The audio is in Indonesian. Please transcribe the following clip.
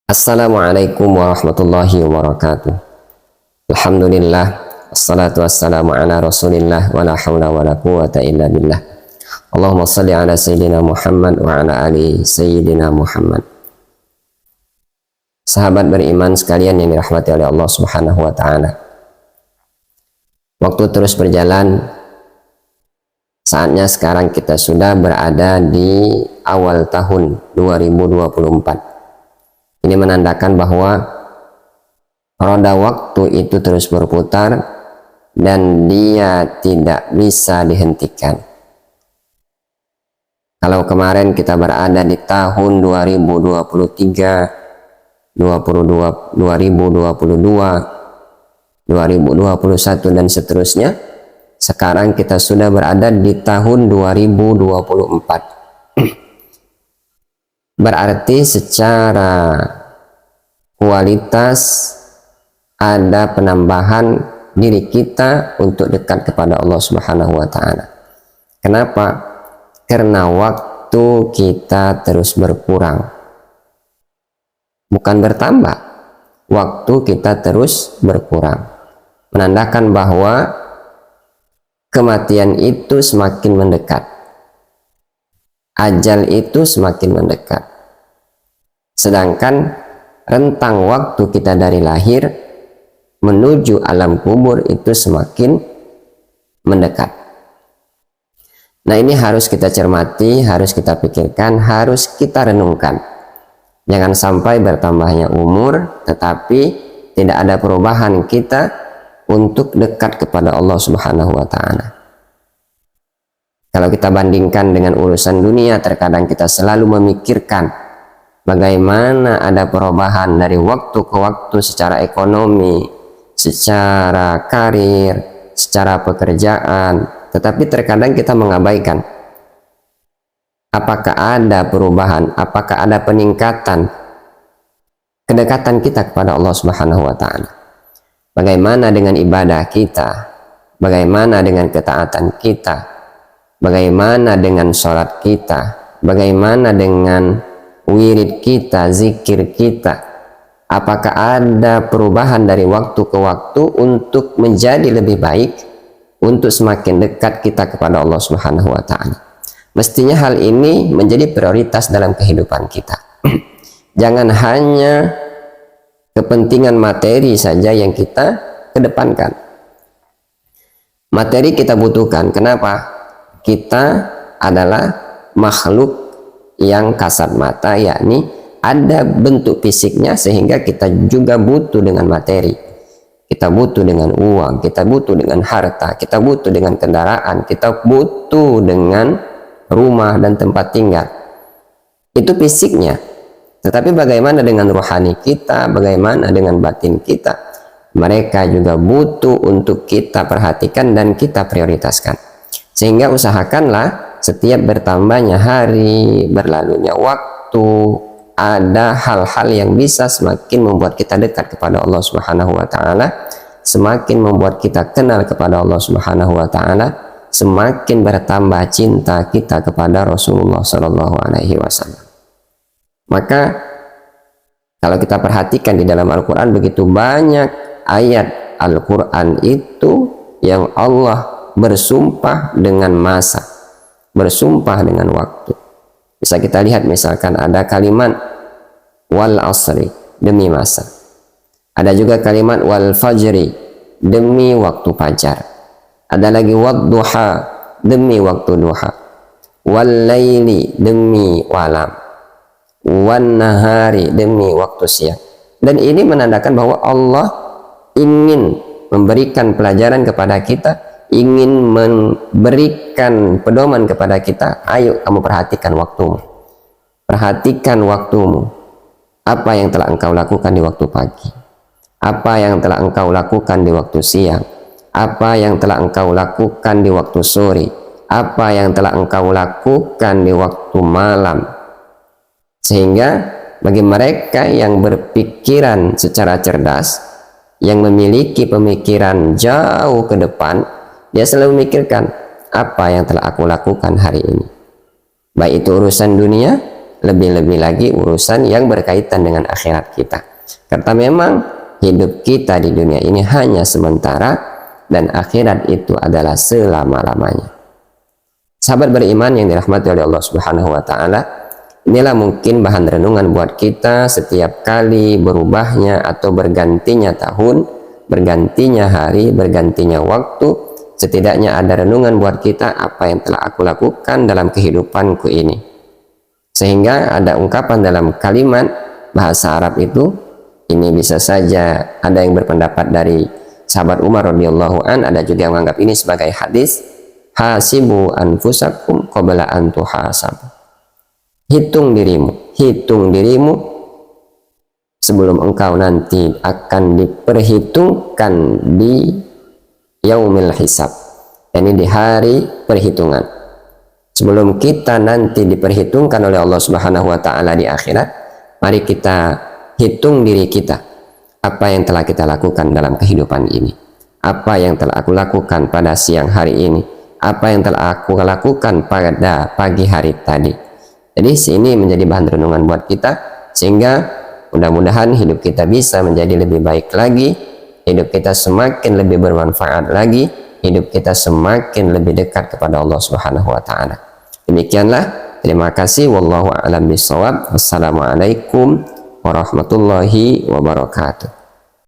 Assalamualaikum warahmatullahi wabarakatuh. Alhamdulillah, wassalatu wassalamu ala rasulillah, wa la hawla wa la quwata illa billah. Allahumma salli ala Sayyidina Muhammad wa ala ali Sayyidina Muhammad. Sahabat beriman sekalian yang dirahmati oleh Allah subhanahu wa ta'ala, waktu terus berjalan. Saatnya sekarang kita sudah berada di awal tahun 2024. Ini menandakan bahwa roda waktu itu terus berputar dan dia tidak bisa dihentikan. Kalau kemarin kita berada di tahun 2023, 2022, 2021 dan seterusnya, sekarang kita sudah berada di tahun 2024. Berarti secara kualitas ada penambahan diri kita untuk dekat kepada Allah Subhanahu wa ta'ala. Kenapa? Karena waktu kita terus berkurang, bukan bertambah. Waktu kita terus berkurang, menandakan bahwa kematian itu semakin mendekat, ajal itu semakin mendekat. Sedangkan rentang waktu kita dari lahir menuju alam kubur itu semakin mendekat. Nah, ini harus kita cermati, harus kita pikirkan, harus kita renungkan. Jangan sampai bertambahnya umur tetapi tidak ada perubahan kita untuk dekat kepada Allah Subhanahu wa ta'ala. Kalau kita bandingkan dengan urusan dunia, terkadang kita selalu memikirkan bagaimana ada perubahan dari waktu ke waktu secara ekonomi, secara karir, secara pekerjaan. Tetapi terkadang kita mengabaikan apakah ada perubahan, apakah ada peningkatan kedekatan kita kepada Allah Subhanahu wa ta'ala. Bagaimana dengan ibadah kita, bagaimana dengan ketaatan kita, bagaimana dengan sholat kita, bagaimana dengan wirid kita, zikir kita. Apakah ada perubahan dari waktu ke waktu untuk menjadi lebih baik, untuk semakin dekat kita kepada Allah Subhanahu wa ta'ala. Mestinya hal ini menjadi prioritas dalam kehidupan kita. Jangan hanya kepentingan materi saja yang kita kedepankan. Materi kita butuhkan. Kenapa? Kita adalah makhluk yang kasat mata, yakni ada bentuk fisiknya, sehingga kita juga butuh dengan materi. Kita butuh dengan uang, kita butuh dengan harta, kita butuh dengan kendaraan, kita butuh dengan rumah dan tempat tinggal. Itu fisiknya. Tetapi bagaimana dengan rohani kita, bagaimana dengan batin kita? Mereka juga butuh untuk kita perhatikan dan kita prioritaskan. Sehingga usahakanlah setiap bertambahnya hari, berlalunya waktu, ada hal-hal yang bisa semakin membuat kita dekat kepada Allah Subhanahu wa ta'ala, semakin membuat kita kenal kepada Allah Subhanahu wa ta'ala, semakin bertambah cinta kita kepada Rasulullah Shallallahu alaihi wasallam. Maka kalau kita perhatikan di dalam Al-Quran, begitu banyak ayat Al-Quran itu yang Allah bersumpah dengan masa, bersumpah dengan waktu. Bisa kita lihat misalkan ada kalimat wal asri, demi masa. Ada juga kalimat wal fajri, demi waktu fajar. Ada lagi wad duha, demi waktu duha. Wal laili, demi malam. Wan nahari, demi waktu siang. Dan ini menandakan bahwa Allah ingin memberikan pelajaran kepada kita, ingin memberikan pedoman kepada kita. Ayo kamu perhatikan waktumu, perhatikan waktumu. Apa yang telah engkau lakukan di waktu pagi, apa yang telah engkau lakukan di waktu siang, apa yang telah engkau lakukan di waktu sore, apa yang telah engkau lakukan di waktu malam. Sehingga bagi mereka yang berpikiran secara cerdas, yang memiliki pemikiran jauh ke depan, dia selalu memikirkan apa yang telah aku lakukan hari ini, baik itu urusan dunia lebih-lebih lagi urusan yang berkaitan dengan akhirat kita. Karena memang hidup kita di dunia ini hanya sementara dan akhirat itu adalah selama-lamanya. Sahabat beriman yang dirahmati oleh Allah Subhanahu wa taala, inilah mungkin bahan renungan buat kita setiap kali berubahnya atau bergantinya tahun, bergantinya hari, bergantinya waktu. Setidaknya ada renungan buat kita, apa yang telah aku lakukan dalam kehidupanku ini. Sehingga ada ungkapan dalam kalimat bahasa Arab itu, ini bisa saja ada yang berpendapat dari sahabat Umar radhiyallahu an, ada juga yang menganggap ini sebagai hadis, hasibu anfusakum qabla an tuhasabu. Hitung dirimu sebelum engkau nanti akan diperhitungkan di yaumil hisab, yakni di hari perhitungan. Sebelum kita nanti diperhitungkan oleh Allah Subhanahu wa taala di akhirat, mari kita hitung diri kita, apa yang telah kita lakukan dalam kehidupan ini, apa yang telah aku lakukan pada siang hari ini, apa yang telah aku lakukan pada pagi hari tadi. Jadi sini menjadi bahan renungan buat kita, sehingga mudah-mudahan hidup kita bisa menjadi lebih baik lagi, hidup kita semakin lebih bermanfaat lagi, hidup kita semakin lebih dekat kepada Allah Subhanahu wa taala. Demikianlah, terima kasih, wallahu a'lam bishawab. Wassalamualaikum warahmatullahi wabarakatuh.